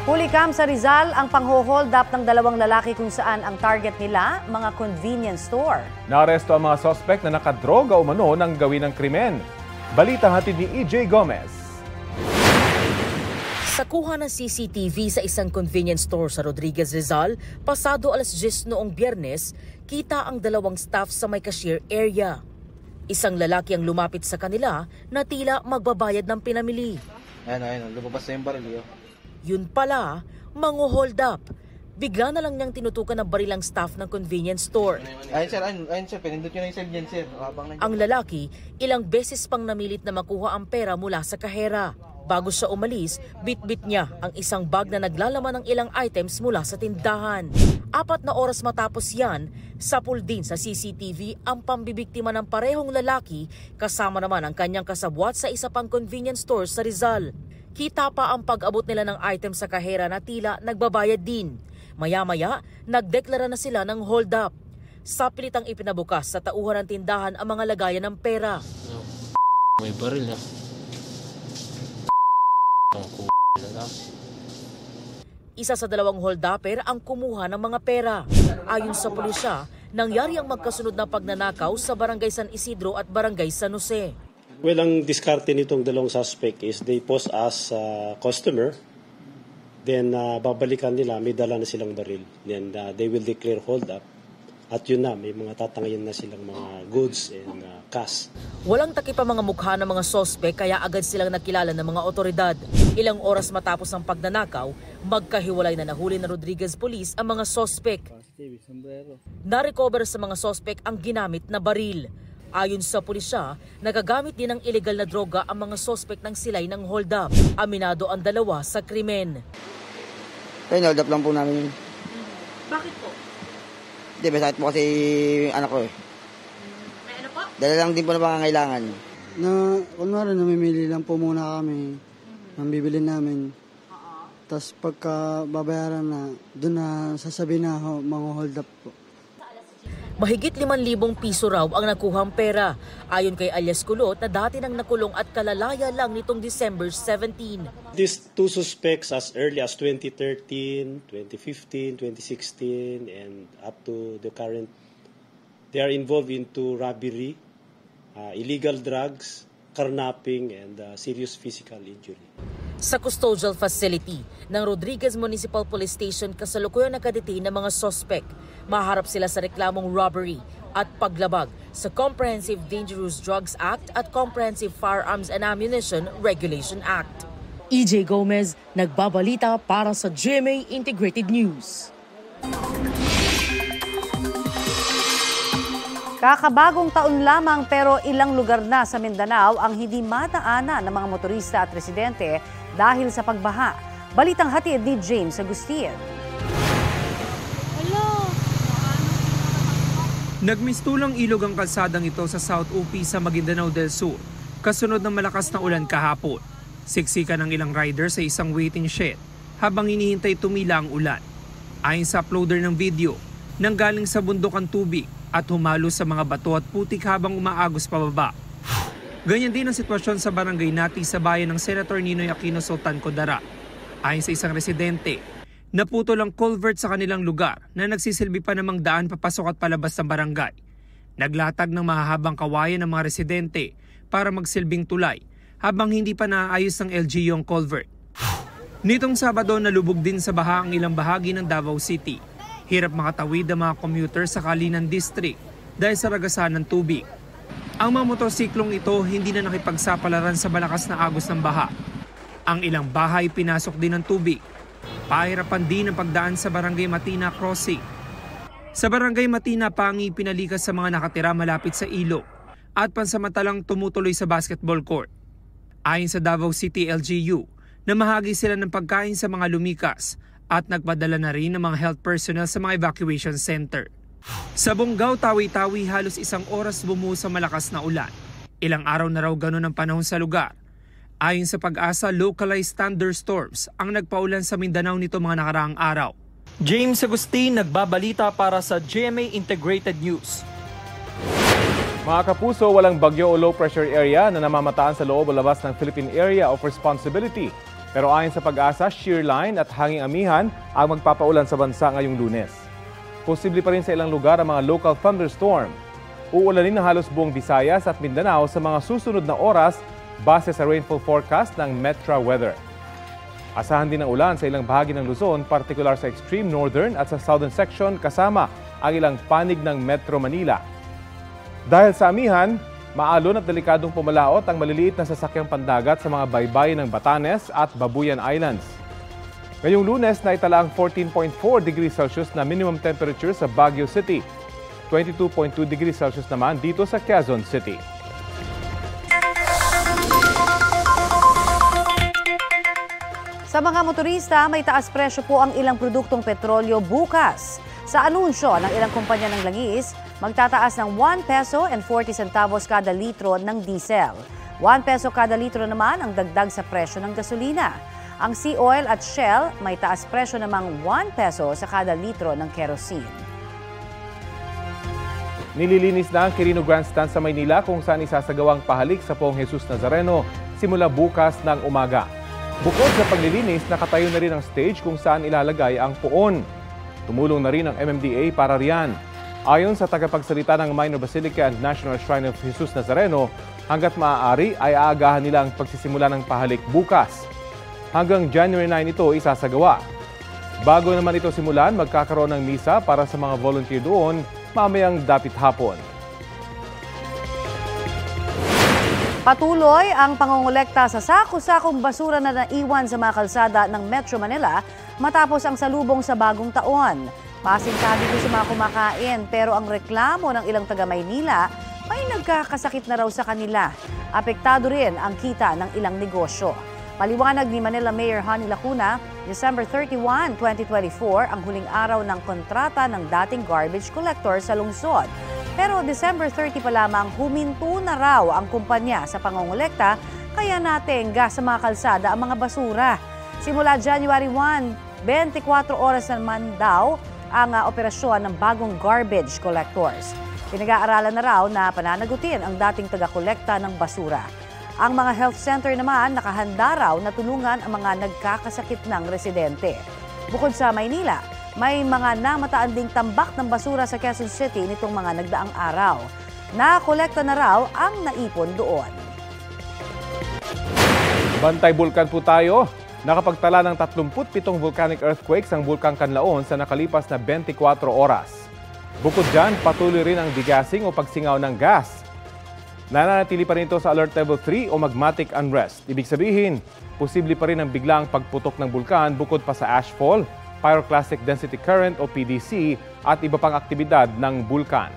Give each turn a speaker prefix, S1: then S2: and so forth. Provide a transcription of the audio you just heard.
S1: Hulikam sa Rizal ang pang-hold up ng dalawang lalaki kung saan ang target nila, mga convenience store.
S2: Naaresto ang mga sospek na nakadroga umano ng gawin ng krimen. Balita hatid ni EJ Gomez.
S3: Sa kuha ng CCTV sa isang convenience store sa Rodriguez, Rizal, pasado alas 10 noong Biyernes, kita ang dalawang staff sa may cashier area. Isang lalaki ang lumapit sa kanila na tila magbabayad ng pinamili.
S4: Ayun, lumabas na yung baril.
S3: Yun pala, mango-hold up. Bigla na lang niyang tinutukan ng barilang staff ng convenience store.
S4: Ayun sir, pinindot nyo na yung save dyan sir.
S3: Ang lalaki, ilang beses pang namilit na makuha ang pera mula sa kahera. Bago siya umalis, bit-bit niya ang isang bag na naglalaman ng ilang items mula sa tindahan. 4 na oras matapos yan, sapul din sa CCTV ang pambibiktima ng parehong lalaki kasama naman ang kanyang kasabwat sa isa pang convenience store sa Rizal. Kita pa ang pag-abot nila ng item sa kahera na tila nagbabayad din. Maya-maya, nagdeklara na sila ng hold up. Sa pilitang ipinabukas sa tauhan ng tindahan ang mga lagayan ng pera.
S5: May baril na.
S3: Isa sa dalawang hold-upper ang kumuha ng mga pera. Ayon sa pulisya, nangyari ang magkasunod na pagnanakaw sa Barangay San Isidro at Barangay San Jose.
S6: Well, ang diskarte nitong dalawang suspect is they pose as a customer, then babalikan nila, may dala na silang baril, then they will declare hold up. At yun na, may mga tatangayin na silang mga goods and cash.
S3: Walang takip ang mga mukha ng mga sospek kaya agad silang nakilala ng mga otoridad. Ilang oras matapos ang pagnanakaw, magkahiwalay na nahuli na Rodriguez Police ang mga sospek. Na-recover sa mga sospek ang ginamit na baril. Ayon sa pulisya, nagagamit din ng illegal na droga ang mga sospek ng silay ng hold up. Aminado ang dalawa sa krimen.
S4: Ayun, hold up lang po namin yun.
S3: Bakit po?
S4: Hindi, masakit po kasi anak ko eh.
S3: May ano po?
S4: Dala lang din po na pangangailangan.
S7: Kunwari, namimili lang po muna kami ng bibili namin. Tapos pagka babayaran na, doon na sasabihin na mga hold up po.
S3: Mahigit 5,000 piso raw ang nakuhang pera. Ayon kay alias Kulot na dati nang nakulong at kalalaya lang nitong December 17.
S6: These two suspects as early as 2013, 2015, 2016, and up to the current, they are involved into robbery, illegal drugs, carnapping, and serious physical injury.
S3: Sa custodial facility ng Rodriguez Municipal Police Station kasalukuyan nakadetain ng mga sospek. Maharap sila sa reklamong robbery at paglabag sa Comprehensive Dangerous Drugs Act at Comprehensive Firearms and Ammunition Regulation Act. EJ Gomez, nagbabalita para sa GMA Integrated News.
S1: Kakabagong taon lamang pero ilang lugar na sa Mindanao ang hindi madaanan ng mga motorista at residente dahil sa pagbaha. Balitang hatid ni James Agustin.
S8: Nagmistulang ilog ang kalsadang ito sa South UP sa Maguindanao del Sur, kasunod ng malakas na ulan kahapon. Siksikan ng ilang rider sa isang waiting shed habang hinihintay tumila ang ulan. Ayon sa uploader ng video, nanggaling sa bundok ang tubig at humalo sa mga bato at putik habang umaagos pababa. Ganyan din ang sitwasyon sa barangay Nati sa bayan ng Senator Ninoy Aquino Sultan Kudarat. Ayon sa isang residente, naputol ang culvert sa kanilang lugar na nagsisilbi pa namang daan papasok at palabas ng barangay. Naglatag ng mahahabang kawayan ng mga residente para magsilbing tulay habang hindi pa naayos ng LGU ang culvert. Nitong Sabado nalubog din sa baha ang ilang bahagi ng Davao City. Hirap makatawid ang mga commuter sa Kalinan District dahil sa ragasan ng tubig. Ang mga motorsiklong ito hindi na nakipagsapalaran sa malakas na agos ng baha. Ang ilang bahay pinasok din ng tubig. Pahirapan din ang pagdaan sa Barangay Matina Crossing. Sa Barangay Matina, pangi pinalikas sa mga nakatira malapit sa ilog at pansamantalang tumutuloy sa basketball court. Ayon sa Davao City LGU, namahagi sila ng pagkain sa mga lumikas at nagpadala na rin ng mga health personnel sa mga evacuation center. Sa Bonggao, Tawi-Tawi, halos isang oras bumuhos sa malakas na ulan. Ilang araw na raw ganun ang panahon sa lugar. Ayon sa Pag-asa, localized thunderstorms ang nagpaulan sa Mindanao nito mga nakaraang araw.
S9: James Agustin, nagbabalita para sa GMA Integrated News.
S2: Mga kapuso, walang bagyo o low pressure area na namamataan sa loob o labas ng Philippine Area of Responsibility. Pero ayon sa Pag-asa, shear line at hanging amihan ang magpapaulan sa bansa ngayong Lunes. Posible pa rin sa ilang lugar ang mga local thunderstorm. Uulanin na halos buong Visayas at Mindanao sa mga susunod na oras base sa rainfall forecast ng Metra Weather. Asahan din ang ulan sa ilang bahagi ng Luzon, partikular sa extreme northern at sa southern section kasama ang ilang panig ng Metro Manila. Dahil sa amihan, maalon at delikadong pumalaot ang maliliit na sasakyang pandagat sa mga baybayin ng Batanes at Babuyan Islands. Ngayong Lunes, naitala ang 14.4 degrees Celsius na minimum temperature sa Baguio City. 22.2 degrees Celsius naman dito sa Quezon City.
S1: Sa mga motorista, may taas presyo po ang ilang produktong petrolyo bukas. Sa anunsyo ng ilang kumpanya ng langis, magtataas ng 1 peso and 40 centavos kada litro ng diesel. 1 peso kada litro naman ang dagdag sa presyo ng gasolina. Ang Sea Oil at Shell may taas presyo namang 1 peso sa kada litro ng kerosene.
S2: Nililinis na ang Quirino Grandstand sa Maynila kung saan isasagawang pahalik sa Poong Jesus Nazareno simula bukas ng umaga. Bukod sa paglilinis, nakatayo na rin ang stage kung saan ilalagay ang puon. Tumulong na rin ang MMDA para riyan. Ayon sa tagapagsalita ng Minor Basilica and National Shrine of Jesus Nazareno, hanggat maaari ay aagahan nila ang pagsisimula ng pahalik bukas. Hanggang January 9 ito isasagawa. Bago naman ito simulan, magkakaroon ng misa para sa mga volunteer doon mamayang dapit hapon.
S1: Patuloy ang pangongolekta sa sako-sakong basura na naiwan sa mga kalsada ng Metro Manila matapos ang salubong sa bagong taon. Pasintado dito sa mga kumakain pero ang reklamo ng ilang taga-Maynila ay nagkakasakit na raw sa kanila. Apektado rin ang kita ng ilang negosyo. Paliwanag ni Manila Mayor Honey Lacuna, December 31, 2024 ang huling araw ng kontrata ng dating garbage collector sa lungsod. Pero December 30 pa lamang huminto na raw ang kumpanya sa pangongolekta kaya natenga sa mga kalsada ang mga basura. Simula January 1, 24 oras naman daw ang operasyon ng bagong garbage collectors. Pinag-aaralan na raw na pananagutin ang dating taga-kolekta ng basura. Ang mga health center naman nakahanda raw na tulungan ang mga nagkakasakit ng residente. Bukod sa Maynila, may mga namataan ding tambak ng basura sa Quezon City nitong mga nagdaang araw. Nakolekta na raw ang naipon doon.
S2: Bantay Bulkan po tayo. Nakapagtala ng 37 volcanic earthquakes ang Bulkang Canlaon sa nakalipas na 24 oras. Bukod dyan, patuloy rin ang degassing o pagsingaw ng gas. Nananatili pa rin ito sa Alert Level 3 o magmatic unrest. Ibig sabihin, posible pa rin ang biglang pagputok ng bulkan bukod pa sa ashfall, pyroclastic density current o PDC at iba pang aktibidad ng bulkan.